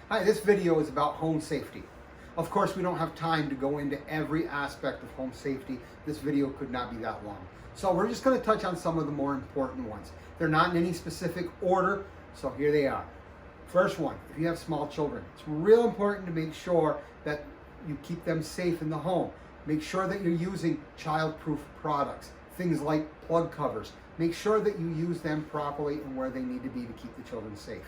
Hi, this video is about home safety. Of course, we don't have time to go into every aspect of home safety. This video could not be that long. So we're just going to touch on some of the more important ones. They're not in any specific order, so here they are. First one, if you have small children, it's real important to make sure that you keep them safe in the home. Make sure that you're using child-proof products, things like plug covers. Make sure that you use them properly and where they need to be to keep the children safe.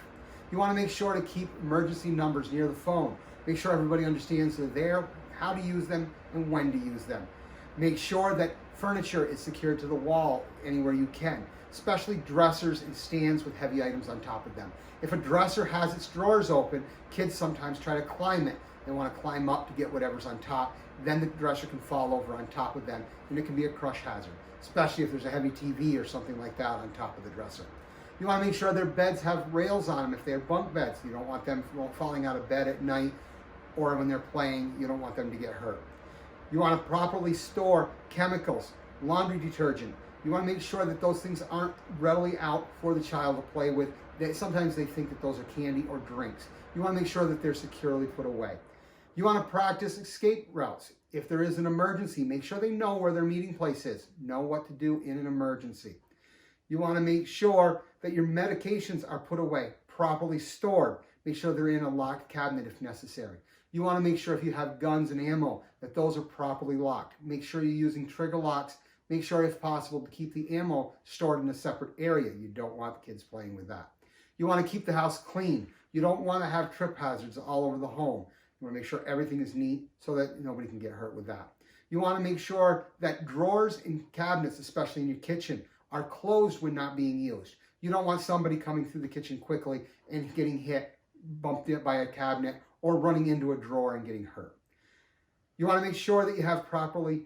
You want to make sure to keep emergency numbers near the phone. Make sure everybody understands they're there, how to use them, and when to use them. Make sure that furniture is secured to the wall anywhere you can, especially dressers and stands with heavy items on top of them. If a dresser has its drawers open, kids sometimes try to climb it. They want to climb up to get whatever's on top. Then the dresser can fall over on top of them, and it can be a crush hazard, especially if there's a heavy TV or something like that on top of the dresser. You want to make sure their beds have rails on them if they're bunk beds. You don't want them falling out of bed at night or when they're playing. You don't want them to get hurt. You want to properly store chemicals, laundry detergent. You want to make sure that those things aren't readily out for the child to play with. Sometimes they think that those are candy or drinks. You want to make sure that they're securely put away. You want to practice escape routes. If there is an emergency, make sure they know where their meeting place is. Know what to do in an emergency. You want to make sure that your medications are put away, properly stored. Make sure they're in a locked cabinet if necessary. You want to make sure if you have guns and ammo that those are properly locked. Make sure you're using trigger locks. Make sure if possible to keep the ammo stored in a separate area. You don't want the kids playing with that. You want to keep the house clean. You don't want to have trip hazards all over the home. You want to make sure everything is neat so that nobody can get hurt with that. You want to make sure that drawers and cabinets, especially in your kitchen, are closed when not being used. You don't want somebody coming through the kitchen quickly and getting hit, bumped by a cabinet, or running into a drawer and getting hurt. You want to make sure that you have properly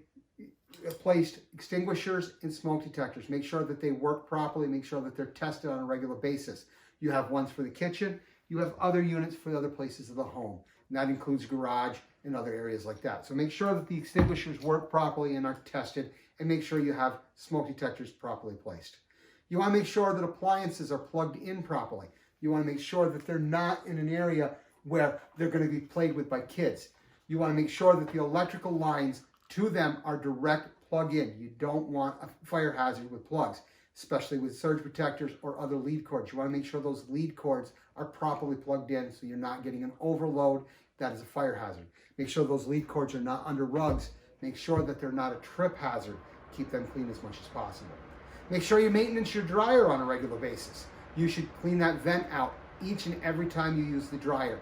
placed extinguishers and smoke detectors. Make sure that they work properly. Make sure that they're tested on a regular basis. You have ones for the kitchen. You have other units for other places of the home. And that includes garage and other areas like that. So make sure that the extinguishers work properly and are tested, and make sure you have smoke detectors properly placed. You want to make sure that appliances are plugged in properly. You want to make sure that they're not in an area where they're going to be played with by kids. You want to make sure that the electrical lines to them are direct plug-in. You don't want a fire hazard with plugs, especially with surge protectors or other lead cords. You want to make sure those lead cords are properly plugged in so you're not getting an overload that is a fire hazard. Make sure those lead cords are not under rugs. Make sure that they're not a trip hazard. Keep them clean as much as possible. Make sure you maintenance your dryer on a regular basis. You should clean that vent out each and every time you use the dryer.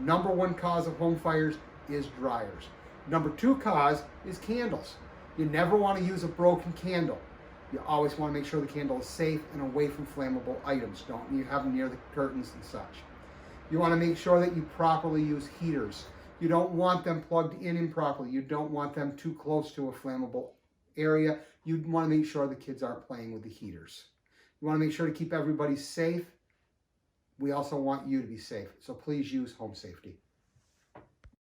Number one cause of home fires is dryers. Number two cause is candles. You never want to use a broken candle. You always want to make sure the candle is safe and away from flammable items. Don't you have them near the curtains and such. You want to make sure that you properly use heaters. You don't want them plugged in improperly. You don't want them too close to a flammable area. You want to make sure the kids aren't playing with the heaters. You want to make sure to keep everybody safe. We also want you to be safe. So please use home safety.